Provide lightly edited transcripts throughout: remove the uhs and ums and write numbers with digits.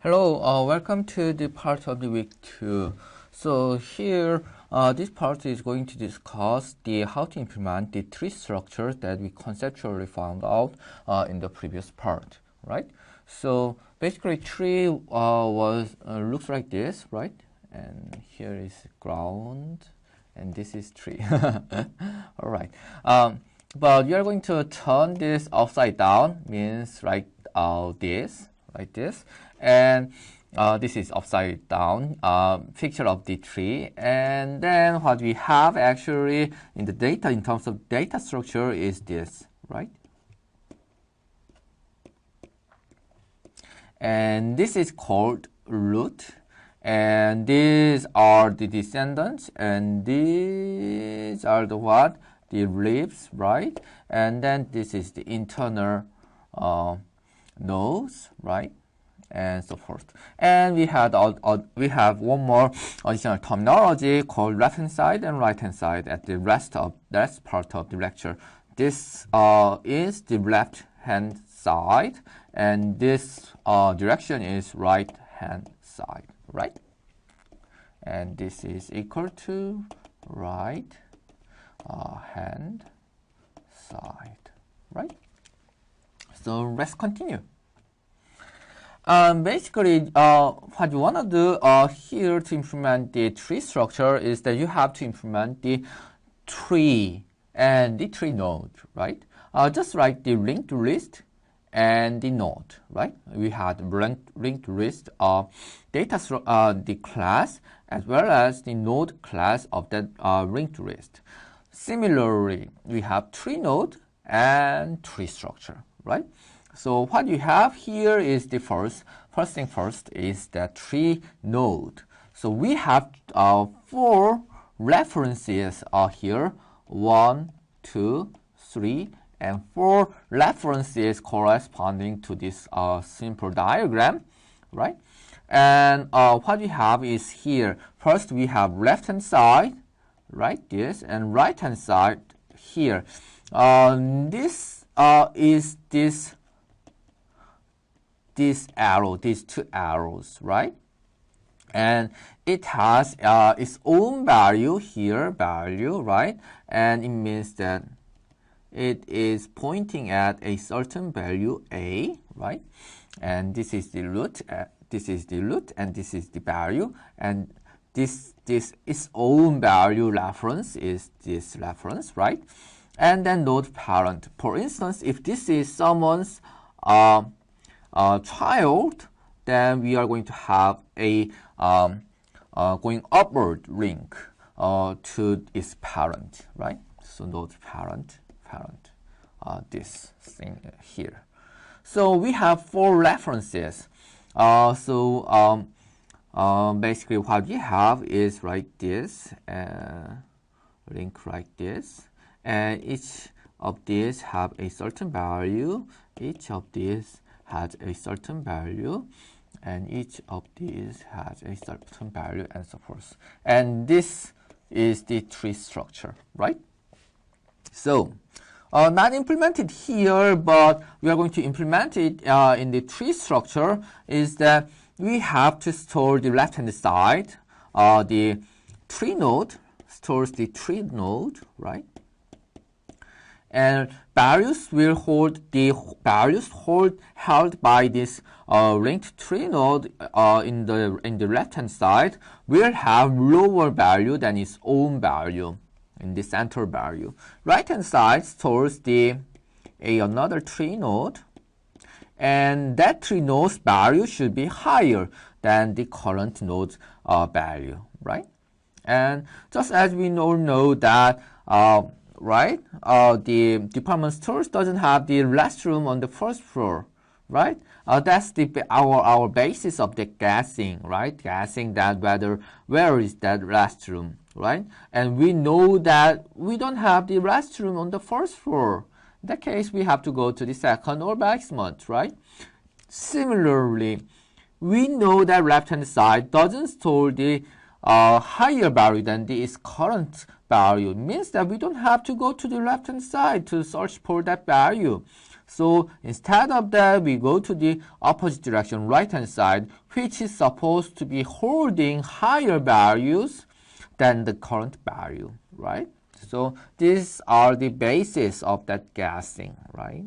Hello, welcome to the part of the week 2. So here, this part is going to discuss how to implement the tree structure that we conceptually found out in the previous part, right? So basically, tree looks like this, right? And here is ground, and this is tree. All right. But you are going to turn this upside down, means like this, like this. And this is upside down picture of the tree. And then what we have actually in the data, in terms of data structure, is this, right? And this is called root. And these are the descendants. And these are the what? The leaves, right? And then this is the internal nodes, right? And so forth. And we have one more additional terminology called left-hand side and right-hand side at the rest part of the lecture. This is the left-hand side, and this direction is right-hand side, right? And this is equal to right-hand side, right? So let's continue. Basically, what you want to do here to implement the tree structure is that you have to implement the tree and the tree node, right? Just like the linked list and the node, right? We had linked list the class as well as the node class of that linked list. Similarly, we have tree node and tree structure, right? So what you have here is the first thing first is the tree node. So we have 4 references here, 1, 2, 3, and 4 references corresponding to this simple diagram, right? And what we have is here, first we have left-hand side, right, this, and right-hand side here. This is this arrow, these 2 arrows, right? And it has its own value here, right? And it means that it is pointing at a certain value A, right? And this is the root, and this is the value, and this its own value reference is this reference, right? And then node parent. For instance, if this is someone's child, then we are going to have a going upward link to its parent, right? So node parent, this thing here. So we have 4 references. Basically what we have is like this, link like this, and each of these have a certain value. Each of these has a certain value, and each of these has a certain value, and so forth. And this is the tree structure, right? So, not implemented here, but we are going to implement it in the tree structure, is that we have to store the left-hand side. The tree node stores the tree node, right? And values will hold the values held by this linked tree node in the left-hand side will have lower value than its own value in the center value. Right-hand side stores another tree node, and that tree node's value should be higher than the current node's value, right? And just as we all know that right? The department stores doesn't have the restroom on the first floor, right? That's our basis of the guessing, right? Guessing that where is that restroom, right? And we know that we don't have the restroom on the first floor. In that case, we have to go to the second or basement, right? Similarly, we know that left-hand side doesn't store the higher value than its current value. It means that we don't have to go to the left-hand side to search for that value. So instead of that, we go to the opposite direction, right-hand side, which is supposed to be holding higher values than the current value, right? So these are the basis of that guessing, right?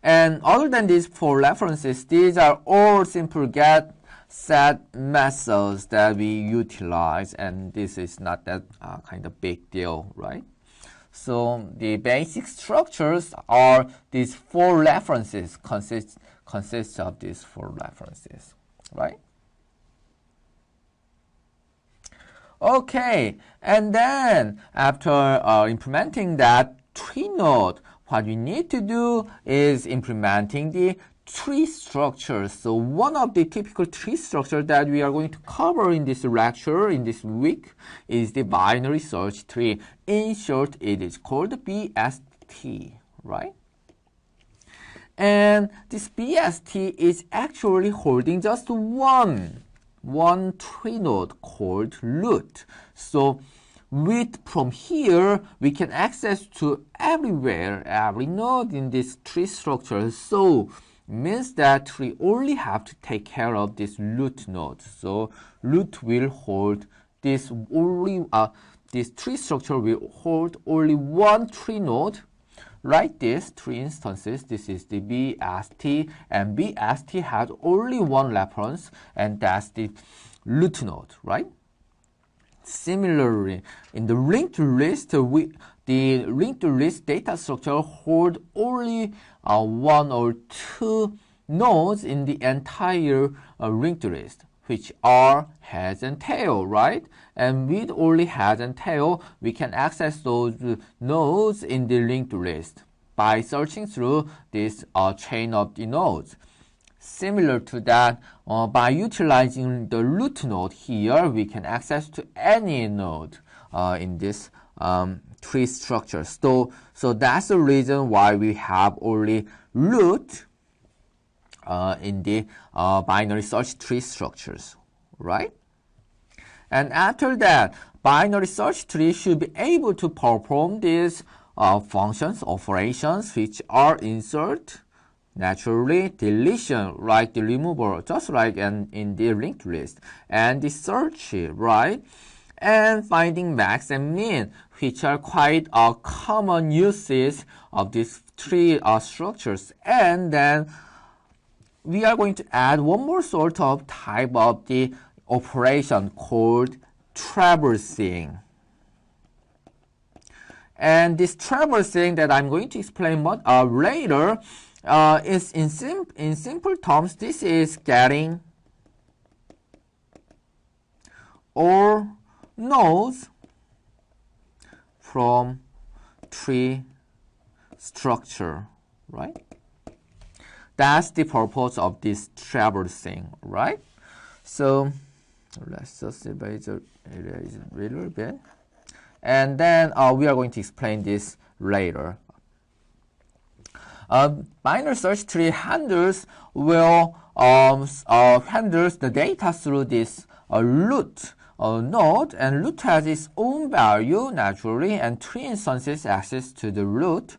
And other than these four references, these are all simple get set methods that we utilize, and this is not that kind of big deal, right? So the basic structures are these four references, consists of these four references, right? Okay, and then after implementing that tree node, what we need to do is implementing the tree structures. So one of the typical tree structures that we are going to cover in this lecture, in this week, is the binary search tree. In short, it is called BST, right? And this BST is actually holding just one tree node called root. So from here, we can access to everywhere, every node in this tree structure. So means that we only have to take care of this root node. So root will hold this only, this tree structure will hold only one tree node. Like this, three instances. This is the BST, and BST has only one reference, and that's the root node, right? Similarly, in the linked list, the linked list data structure hold only one or two nodes in the entire linked list, which are heads and tail, right? And with only heads and tail, we can access those nodes in the linked list by searching through this chain of the nodes. Similar to that, by utilizing the root node here, we can access to any node in this tree structure. So that's the reason why we have only root in the binary search tree structures, right? And after that, binary search tree should be able to perform these functions, operations, which are insert, naturally, deletion, like the removal, just like in the linked list, and the search, right? And finding max and min, which are quite common uses of these three structures. And then we are going to add one more sort of type of the operation called traversing. And this traversing that I'm going to explain later is in simple terms, this is getting all nodes from tree structure, right? That's the purpose of this traversing, right? So let's just erase it a little bit. And then we are going to explain this later. Binary search tree handles handles the data through this root node, and root has its own value naturally, and three instances access to the root,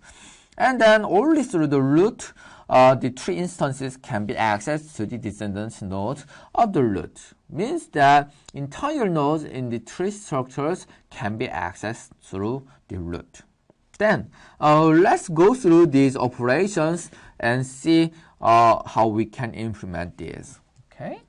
and then only through the root the three instances can be accessed to the descendant node of the root. Means that entire nodes in the tree structures can be accessed through the root. Then let's go through these operations and see how we can implement these. Okay.